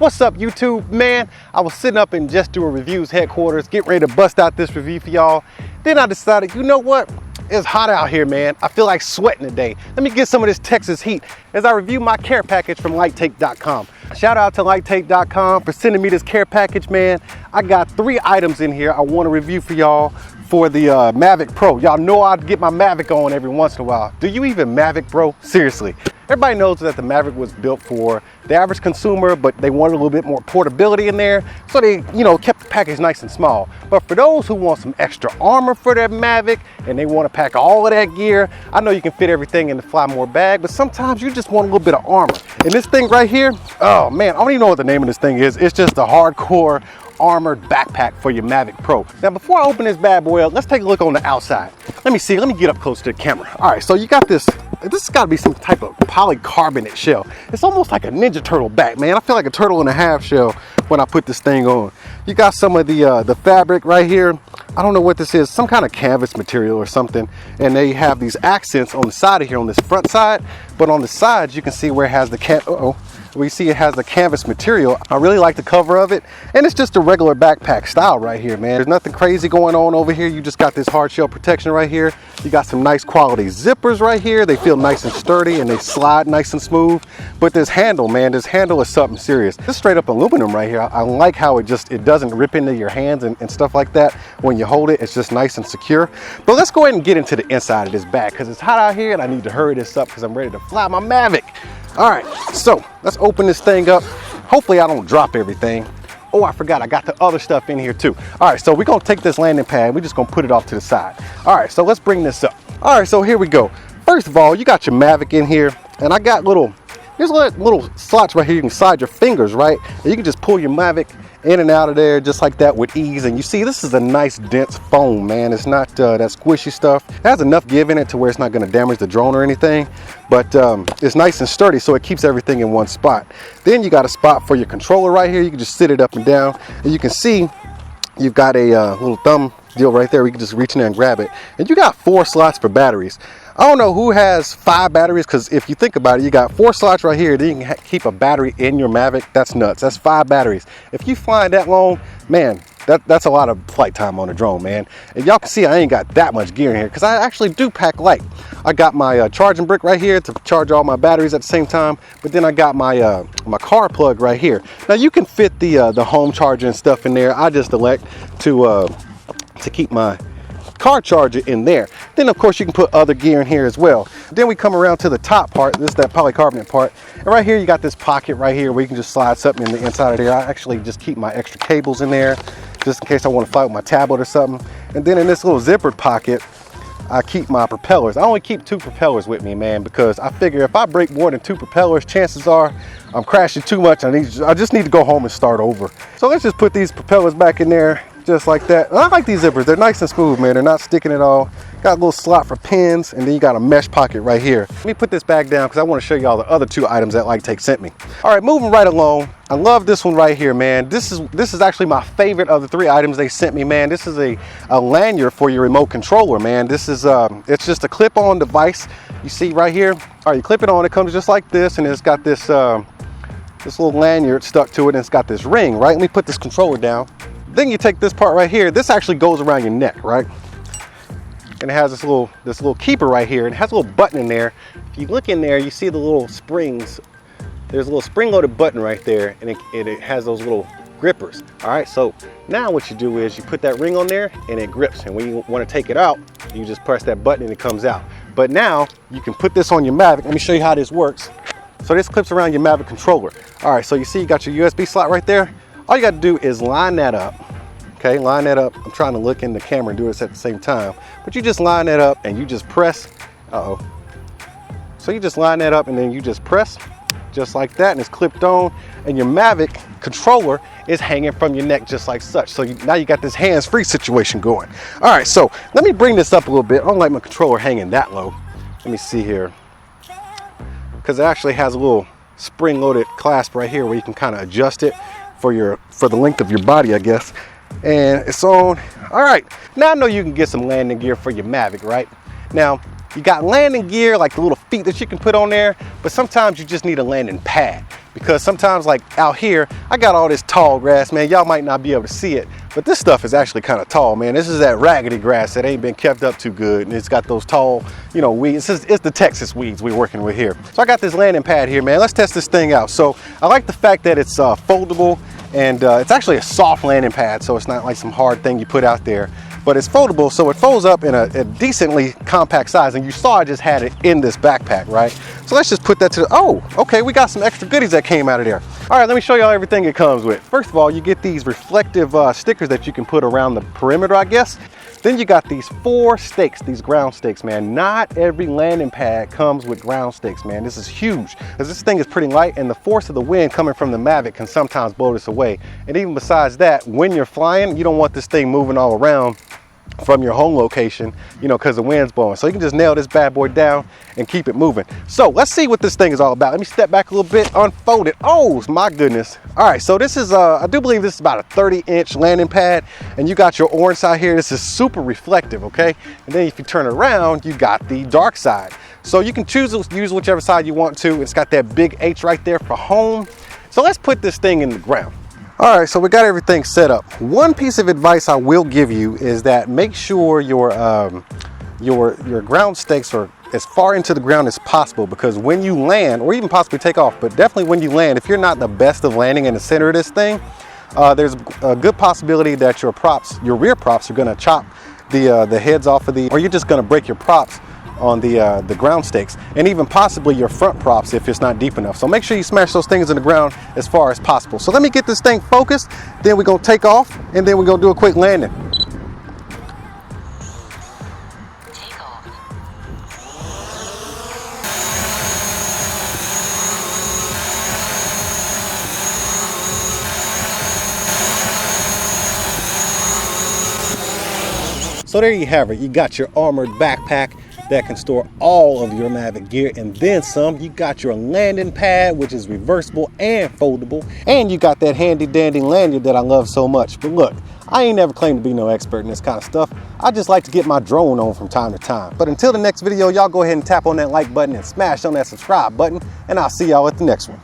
What's up, YouTube? Man, I was sitting up in Just Doing Reviews headquarters, getting ready to bust out this review for y'all. Then I decided, you know what? It's hot out here, man. I feel like sweating today. Let me get some of this Texas heat as I review my care package from lighttake.com. Shout out to lighttake.com for sending me this care package, man. I got 3 items in here I want to review for y'all for the Mavic Pro. Y'all know I'd get my Mavic on every once in a while. Do you even Mavic, bro? Seriously. Everybody knows that the Mavic was built for the average consumer, but they wanted a little bit more portability in there, so they, kept the package nice and small. But for those who want some extra armor for their Mavic and they want to pack all of that gear, I know you can fit everything in the Fly More bag, but sometimes you just want a little bit of armor. And this thing right here, oh man, I don't even know what the name of this thing is. It's just a hardcore armored backpack for your Mavic Pro. Now, before I open this bad boy up, let's take a look on the outside. Let me get up close to the camera. All right, so you got this has got to be some type of polycarbonate shell. It's almost like a Ninja Turtle back, man. I feel like a turtle and a half shell when I put this thing on. You got some of the fabric right here. I don't know what this is, some kind of canvas material or something. And they have these accents on the side of here, on this front side. But on the sides, you can see where it has the we see it has the canvas material. I really like the cover of it, and it's just a regular backpack style right here, man. There's nothing crazy going on over here. You just got this hard shell protection right here. You got some nice quality zippers right here. They feel nice and sturdy and they slide nice and smooth. But this handle, man, this handle is something serious. This straight up aluminum right here. I like how it doesn't rip into your hands and stuff like that. When you hold it, it's just nice and secure. But let's go ahead and get into the inside of this bag because it's hot out here and I need to hurry this up because I'm ready to fly my Mavic. All right, so let's open this thing up. Hopefully I don't drop everything. Oh, I forgot, I got the other stuff in here too. All right, so we're gonna take this landing pad. We're just gonna put it off to the side. All right, so let's bring this up. All right, so here we go. First of all, you got your Mavic in here, and I got there's little slots right here. You can slide your fingers, right? And you can just pull your Mavic in and out of there just like that with ease. And you see, this is a nice dense foam, man. It's not that squishy stuff. It has enough give in it to where it's not going to damage the drone or anything, but it's nice and sturdy, so it keeps everything in one spot. Then you got a spot for your controller right here. You can just sit it up and down, and you can see you've got a little thumb deal right there. We can just reach in there and grab it, and you got 4 slots for batteries. I don't know who has 5 batteries, because if you think about it, you got 4 slots right here. Then you can keep a battery in your Mavic. That's nuts. That's 5 batteries. If you flying that long, man, that's a lot of flight time on a drone, man. And y'all can see I ain't got that much gear in here because I actually do pack light. I got my charging brick right here to charge all my batteries at the same time, but then I got my my car plug right here. Now you can fit the home charger and stuff in there. I just elect to keep my car charger in there. Then of course you can put other gear in here as well. Then we come around to the top part. This is that polycarbonate part, and right here you got this pocket right here where you can just slide something in the inside of there. I actually just keep my extra cables in there just in case I want to fly with my tablet or something. And then in this little zippered pocket I keep my propellers. I only keep 2 propellers with me, man, because I figure if I break more than 2 propellers, chances are I'm crashing too much. I just need to go home and start over. So let's just put these propellers back in there just like that. And I like these zippers. They're nice and smooth, man. They're not sticking at all. Got a little slot for pins, and then you got a mesh pocket right here. Let me put this bag down because I want to show y'all the other 2 items that Lighttake sent me. All right, moving right along. I love this one right here, man. This is actually my favorite of the 3 items they sent me, man. This is a lanyard for your remote controller, man. This is it's just a clip-on device. You see right here. All right, you clip it on. It comes just like this, and it's got this this little lanyard stuck to it, and it's got this ring, right? Let me put this controller down. Then you take this part right here. This actually goes around your neck, right? And it has this little keeper right here. And it has a little button in there. If you look in there, you see the little springs. There's a little spring-loaded button right there, and it has those little grippers. All right, so now what you do is you put that ring on there, and it grips. And when you want to take it out, you just press that button, and it comes out. But now you can put this on your Mavic. Let me show you how this works. So this clips around your Mavic controller. All right, so you see you got your USB slot right there. All you got to do is line that up. Okay, line that up. I'm trying to look in the camera and do this at the same time, but you just line that up and you just press. So you just line that up and then you just press just like that, and it's clipped on, and your Mavic controller is hanging from your neck just like such. So now you got this hands-free situation going. All right, so let me bring this up a little bit. I don't like my controller hanging that low. Let me see here, because it actually has a little spring-loaded clasp right here where you can kind of adjust it for the length of your body, I guess. And it's on. All right, now I know you can get some landing gear for your Mavic, right? Now you got landing gear like the little feet that you can put on there, but sometimes you just need a landing pad. because sometimes like out here, I got all this tall grass, man. Y'all might not be able to see it, but this stuff is actually kind of tall, man. This is that raggedy grass that ain't been kept up too good, and it's got those tall, you know, weeds. It's the Texas weeds we're working with here. So I got this landing pad here, man. Let's test this thing out. So I like the fact that it's foldable, and it's actually a soft landing pad, so it's not like some hard thing you put out there. But it's foldable, so it folds up in a decently compact size, and you saw I just had it in this backpack, right? So let's just put that to the, oh, okay, we got some extra goodies that came out of there. All right, let me show y'all everything it comes with. First of all, you get these reflective stickers that you can put around the perimeter, I guess. Then you got these 4 stakes, these ground stakes, man. Not every landing pad comes with ground stakes, man. This is huge, because this thing is pretty light, and the force of the wind coming from the Mavic can sometimes blow this away. And even besides that, when you're flying, you don't want this thing moving all around from your home location, you know, because the wind's blowing. So you can just nail this bad boy down and keep it moving. So let's see what this thing is all about. Let me step back a little bit, unfold it. Oh my goodness. All right, so this is I do believe this is about a 30-inch landing pad, and you got your orange side here. This is super reflective, okay? And then if you turn around, you got the dark side. So you can use whichever side you want to. It's got that big H right there for home. So let's put this thing in the ground. All right, so we got everything set up. One piece of advice I will give you is that make sure your ground stakes are as far into the ground as possible, because when you land, or even possibly take off, but definitely when you land, if you're not the best of landing in the center of this thing, there's a good possibility that your rear props are gonna chop the heads off of or you're just gonna break your props on the ground stakes, and even possibly your front props if it's not deep enough. So make sure you smash those things in the ground as far as possible. So let me get this thing focused, then we're gonna take off, and then we're gonna do a quick landing. So there you have it. You got your armored backpack that can store all of your Mavic gear and then some. You got your landing pad, which is reversible and foldable, and you got that handy dandy lanyard that I love so much. But look, I ain't never claimed to be no expert in this kind of stuff. I just like to get my drone on from time to time. But until the next video, y'all go ahead and tap on that like button and smash on that subscribe button, and I'll see y'all at the next one.